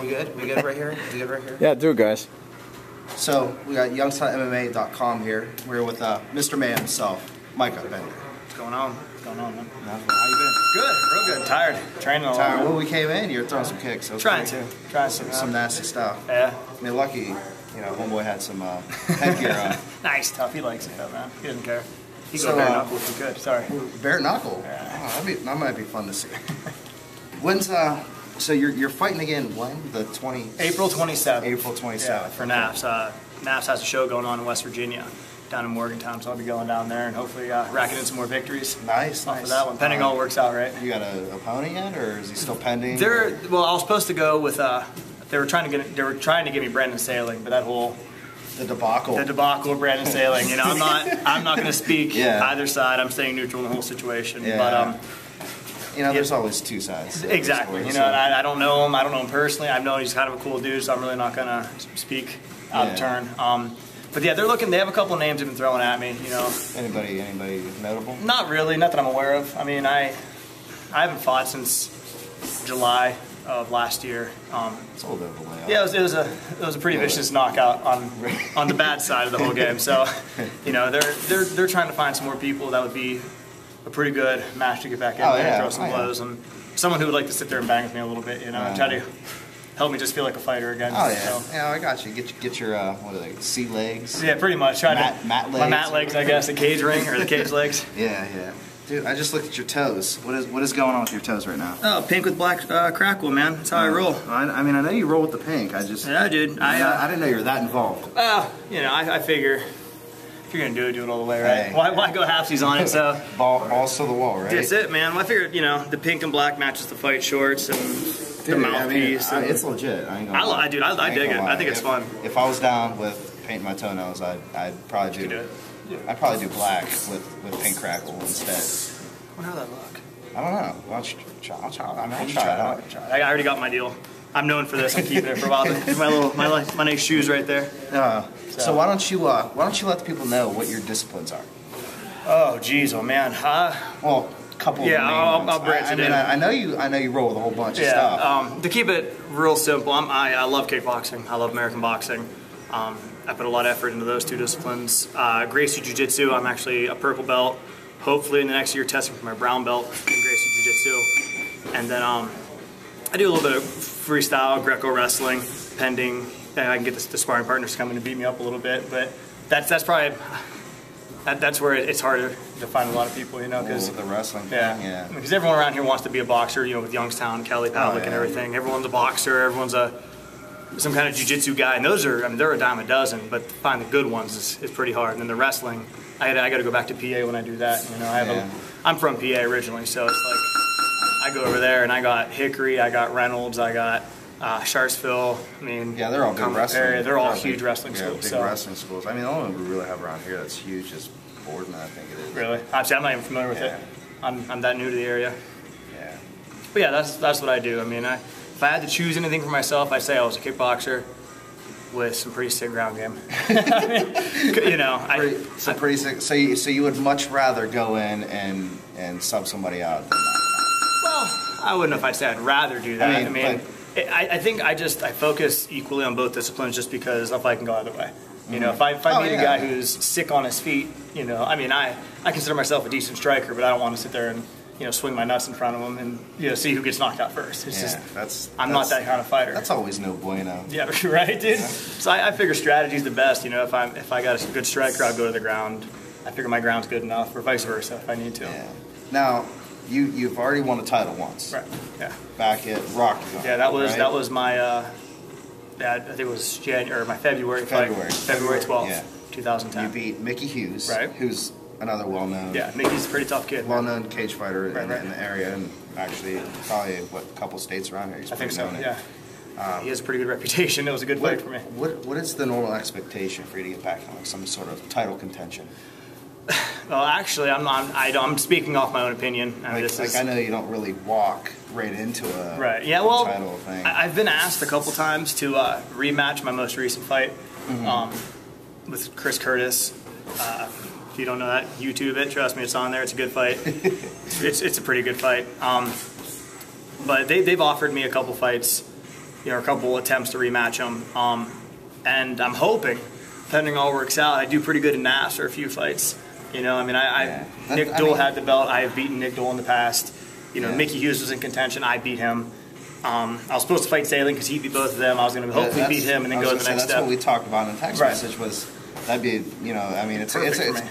We good? We good right here? We good right here? Yeah, do it, guys. So, we got YoungstownMMA.com here. We're with Mr. Man himself, Micha Bender. What's going on? What's going on, man? How you been? Good, real good. Tired. Training a lot. Tired. When we came in, you were throwing some kicks. So Trying some nasty stuff. Yeah. I mean, lucky, homeboy had some headgear on. Nice, tough. He likes it though, man. He doesn't care. He go bare knuckle if he could. Sorry. Bare knuckle? Yeah. Oh, that might be fun to see. When's so you're fighting again when? The 20? April 27th. April 27th. Yeah, for NAFS. NAFS has a show going on in West Virginia, down in Morgantown, so I'll be going down there and hopefully racking in some more victories. Nice, off of that one. Pending all works out right. You got an opponent yet, or is he still pending? Well, I was supposed to go with. They were trying to get me Brandon Sailing, but that whole the debacle of Brandon Sailing. I'm not going to speak either side. I'm staying neutral in the whole situation. Yeah. But there's always two sides. Exactly. And I don't know him. I don't know him personally. I've known he's kind of a cool dude, so I'm really not going to speak out of turn. But yeah, they're looking. They have a couple names they've been throwing at me. Anybody notable? Not really. Not that I'm aware of. I mean, I haven't fought since July of last year. It's a little bit of a layoff. Yeah, it was a pretty vicious knockout on the bad side of the whole game. So, they're trying to find some more people that would be a pretty good match to get back in there and throw some blows, and someone who would like to sit there and bang with me a little bit, and try to help me just feel like a fighter again. Oh yeah, so. Yeah, I got you. Get your what are they? Sea legs. Yeah, pretty much. Mat legs. My mat legs, I guess. The cage ring or the cage legs. Yeah. Dude, I just looked at your toes. What is going on with your toes right now? Oh, pink with black crackle, man. That's how I roll. I mean, I know you roll with the pink. Yeah, dude. I didn't know you were that involved. I figure if you're gonna do it all the way, right? Hey. Why go halfsies on it? So balls to the wall, right? That's it, man. Well, I figured, the pink and black matches the fight shorts and the mouthpiece. It's legit. I dig it. I think it's fun. If I was down with painting my toenails, I'd probably do it. I'd probably do black with pink crackle instead. I wonder how that look. I don't know. I'll try it out. I already got my deal. I'm known for this. I'm keeping it for a while. There's my nice shoes right there. So why don't you let the people know what your disciplines are? Oh geez, oh man. Well, a couple. Yeah, of I'll branch it in. I know you roll with a whole bunch of stuff. To keep it real simple, I love kickboxing. I love American boxing. I put a lot of effort into those two disciplines. Gracie Jiu-Jitsu, I'm actually a purple belt. Hopefully in the next year testing for my brown belt in Gracie Jiu-Jitsu. And then I do a little bit of freestyle, Greco wrestling, pending. I can get the sparring partners to come in and beat me up a little bit. But that's probably, that's where it's harder to find a lot of people, because with the wrestling thing, yeah. Because everyone around here wants to be a boxer, with Youngstown, Kelly Pavlik and everything. Everyone's a boxer, everyone's some kind of jiu-jitsu guy, and those are, they're a dime a dozen, but to find the good ones is pretty hard. And then the wrestling, I got to go back to PA when I do that. I'm from PA originally, so it's like I go over there and I got Hickory, I got Reynolds, I got Sharpsville. They're all good wrestling. Area. They're all huge wrestling schools. Big wrestling schools. The only one we really have around here that's huge is Borden, I think it is. Really? Actually, I'm not even familiar with it. I'm that new to the area. Yeah. But yeah, that's what I do. If I had to choose anything for myself, I'd say I was a kickboxer with some pretty sick ground game. Pretty sick. So you would much rather go in and sub somebody out than that? Well, I wouldn't know if I'd say I'd rather do that. I think I focus equally on both disciplines just because if I can go either way. If I meet a guy who's sick on his feet, I consider myself a decent striker, but I don't want to sit there and swing my nuts in front of him and see who gets knocked out first. I'm not that kind of fighter. That's always no bueno. Yeah, right, dude. Yeah. So I figure strategy's the best. If I got a good striker, I'll go to the ground. I figure my ground's good enough, or vice versa if I need to. Yeah. Now, you've already won a title once. Right. Yeah. Back at Rocky. Yeah, that was my. I think it was February fight. February 12th, 2010. You beat Mickey Hughes, right? Who's another well-known. Yeah, Mickey's a pretty tough kid. Well-known cage fighter in the area, and actually probably a couple states around here. I think so. Yeah. He has a pretty good reputation. It was a good fight for me. What is the normal expectation for you to get back in some sort of title contention? Well, actually, I'm speaking off my own opinion. I know you don't really walk right into a title thing. I've been asked a couple times to rematch my most recent fight with Chris Curtis. If you don't know that, YouTube it. Trust me, it's on there. It's a good fight. it's a pretty good fight. But they've offered me a couple fights a couple attempts to rematch him. And I'm hoping, depending on all works out, I do pretty good in NAFs or a few fights. You know, I mean, Nick Dole had the belt. I have beaten Nick Dole in the past. You know, Mickey Hughes was in contention. I beat him. I was supposed to fight Sailing because he beat both of them. I was going to hopefully beat him and then go to the next step. That's what we talked about in the text message was that'd be, you know, I mean, it's a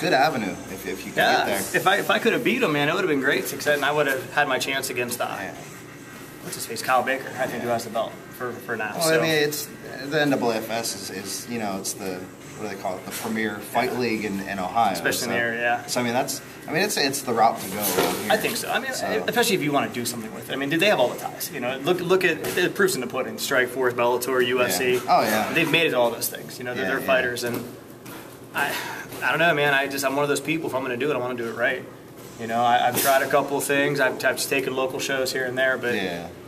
good avenue if you can get there. If I could have beat him, man, it would have been great success, and I would have had my chance against what's his face, Kyle Baker, I think, who has the belt for now. Well, I mean, it's the NAAFS is you know, it's the, what do they call it, the premier fight league in Ohio, especially in the area. So I mean, it's the route to go around here. I think so. I mean, especially if you want to do something with it. I mean, they have all the ties. You know, look at the proofs in the pudding. Strikeforce, Bellator, UFC. Yeah. Oh yeah. They've made it all those things. You know, they're fighters, and I don't know, man. I'm one of those people. If I'm going to do it, I want to do it right. You know, I've tried a couple of things. I've just taken local shows here and there, but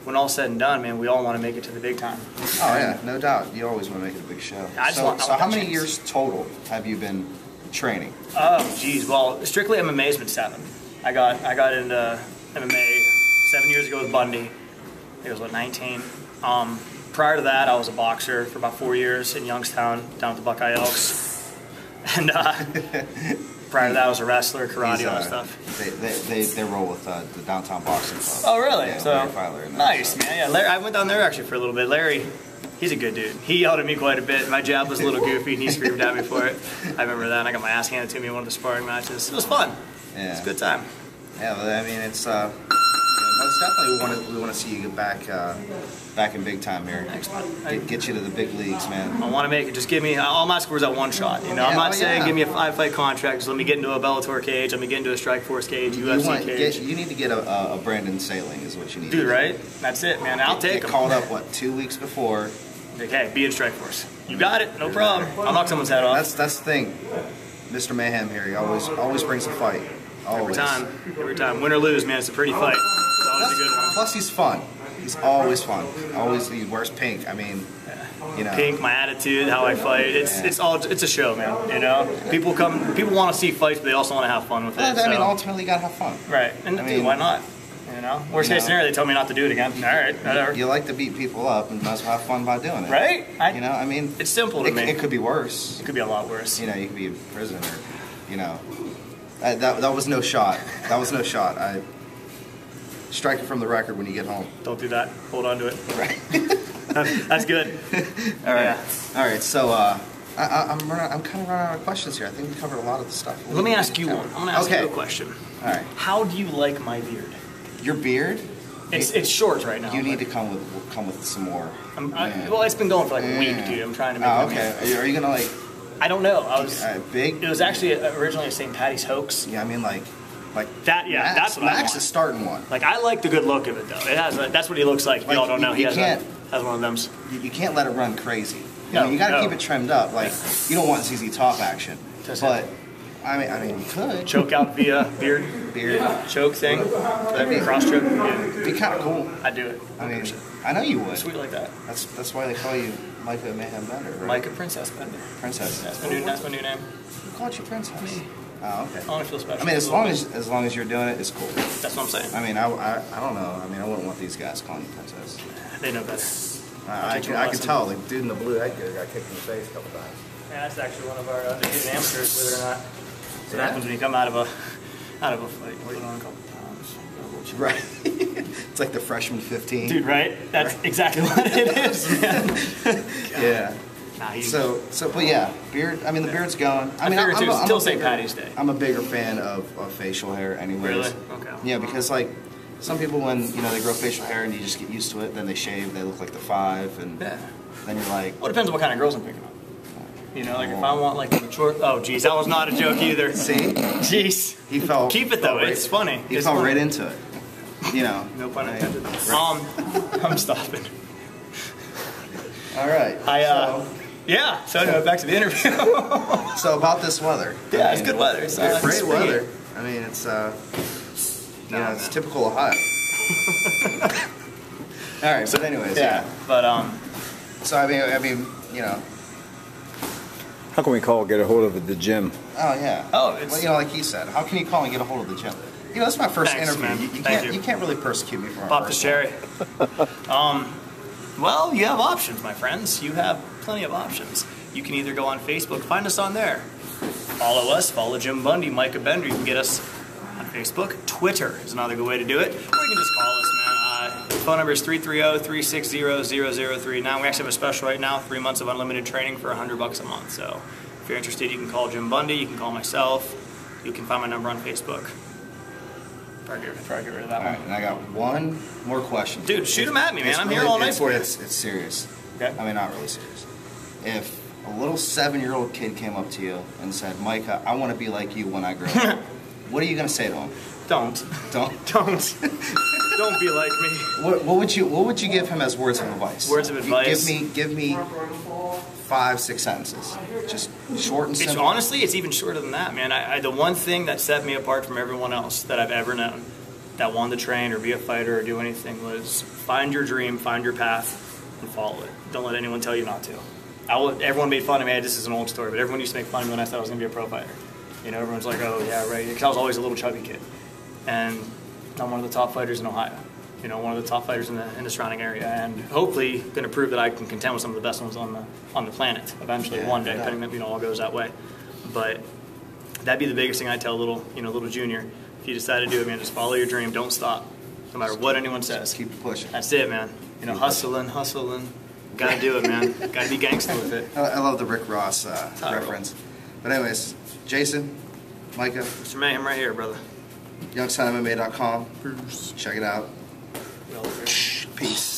when all's said and done, man, we all want to make it to the big time. Oh yeah, no doubt. You always want to make it a big show. So how many years total have you been training? Oh, geez. Well, strictly MMA's been 7. I got into MMA 7 years ago with Bundy. I think it was, what, 19. Prior to that, I was a boxer for about 4 years in Youngstown, down at the Buckeye Elks. And prior to that, I was a wrestler, karate, all that stuff. They roll with the Downtown Boxing Club. Oh, really? Yeah, so nice, man. Yeah, Larry, I went down there actually for a little bit. Larry, he's a good dude. He yelled at me quite a bit. My jab was a little goofy, and he screamed at me for it. I remember that. And I got my ass handed to me in one of the sparring matches. It was fun. Yeah, it's a good time. Yeah, I mean, it's most definitely we want to see you get back in big time here. Thanks, man. Get you to the big leagues, man. I want to make it. Just give me. All my scores at one shot. You know, I'm not saying give me a 5-fight contract. Just let me get into a Bellator cage. Let me get into a Strikeforce cage, UFC cage. You need to get a Brandon Sailing is what you need. Dude, right? That's it, man. I'll take him. Called up 2 weeks before. Like, hey, be in Strikeforce. You got it. No problem. I'll knock someone's head off. That's the thing. Mr. Mayhem here. He always brings a fight. Always. Every time. Win or lose, man, it's a pretty fight. It's always a good one. Plus, he's fun. He's always fun. He wears pink. I mean, you know. Pink, my attitude, how I fight. It's a show, man. You know, people want to see fights, but they also want to have fun with it. I mean, ultimately, you gotta have fun. Right. And dude, why not? You know, worst case scenario, they tell me not to do it again. All right, whatever. You like to beat people up, and might as well have fun by doing it. Right? You know, I mean, it's simple to me. It could be worse. It could be a lot worse. You know, you could be in prison, or you know. That was no shot. That was no shot. I strike it from the record when you get home. Don't do that. Hold on to it. Right. That's good. All right. Yeah. All right. So I'm kind of running out of questions here. I think we covered a lot of the stuff. Let me ask you one. I'm gonna ask you a question. All right. How do you like my beard? Your beard? It's short right now. You need to come with some more. Well, it's been going for like a week, dude. I'm trying to make it. Okay. Are you gonna like? I don't know. I was big. It was actually originally a St. Patty's hoax. Yeah, I mean like that. Yeah, that's what Max is starting one. Like I like the good look of it though. It has. That's what he looks like. Y'all don't know. He has one of them. You can't let it run crazy. You got to keep it trimmed up. Like you don't want ZZ Top action. But I mean, you could choke out via beard choke thing. That'd be cross choke. It'd be kind of cool. I'd do it. 100%. I mean, I know you would. Sweet like that. That's why they call you Micha Bender, right? Micha Princess Bender. Princess. That's my new name. Who called you Princess? Me. Oh, okay. I want to feel special. I mean, as long as you're doing it, it's cool. That's what I'm saying. I mean, I don't know. I mean, I wouldn't want these guys calling you Princess. They know better. I can tell. The dude in the blue headgear got kicked in the face a couple times. Yeah, that's actually one of our amateurs, believe it or not. So that happens when you come out of a fight. What do you want to call it? Right. It's like the freshman 15. Dude, right? That's exactly what it is, man. Yeah. But yeah, beard. I mean, the beard's going. I mean, I'm still St. Patty's Day. I'm a bigger fan of facial hair, anyways. Really? Okay. Yeah, because like some people, when they grow facial hair and you just get used to it, then they shave, they look like the 5, and then you're like. Well, it depends on what kind of girls I'm picking up. You know, like if I want like a mature. Oh, geez, that was not a joke either. See? Jeez. He fell. Keep it though. It's funny. He fell right into it. You know. No pun intended. I'm stopping. All right. So anyway, back to the interview. So about this weather. Yeah, it's good weather. It's great weather. I mean, it's it's typical Ohio. All right, but anyways, yeah. But So I mean, you know. How can we get a hold of the gym? Oh yeah. Oh, it's like he said. How can you call and get a hold of the gym? You know, that's my first interview. Man. You can't really persecute me for my Pop the cherry. Well, you have options, my friends. You have plenty of options. You can either go on Facebook, find us on there. Follow us, follow Jim Bundy, Micha Bender. You can get us on Facebook. Twitter is another good way to do it. Or you can just call us, man. Phone number is 330-360-0039. We actually have a special right now, 3 months of unlimited training for $100 a month. So if you're interested, you can call Jim Bundy, you can call myself. You can find my number on Facebook. Probably get rid of that one. All right, and I got one more question. Dude, shoot them at me, man. I'm here all night for you. It's serious. Okay. I mean, not really serious. If a little 7-year-old kid came up to you and said, Micha, I want to be like you when I grow up, what are you going to say to him? Don't. Don't Don't be like me. What would you give him as words of advice? Words of advice. Give me 5-6 sentences. Just short and simple. Honestly, it's even shorter than that, man. The one thing that set me apart from everyone else that I've ever known that wanted to train or be a fighter or do anything was find your dream, find your path, and follow it. Don't let anyone tell you not to. Everyone made fun of me. This is an old story, but everyone used to make fun of me when I said I was going to be a pro fighter. You know, everyone's like, oh, yeah, right. Because I was always a little chubby kid. And I'm one of the top fighters in Ohio. You know, one of the top fighters in the surrounding area, and hopefully going to prove that I can contend with some of the best ones on the planet eventually, one day, depending if all goes that way. But that'd be the biggest thing I tell little junior. If you decide to do it, man, just follow your dream. Don't stop, no matter what anyone says. Just keep pushing. That's it, man. You know, hustling. Gotta do it, man. Gotta be gangster with it. I love the Rick Ross reference. But anyways, Jason, Micha, Mr. Mayhem right here, brother. YoungstownMMA.com. Check it out. We all agree. Peace.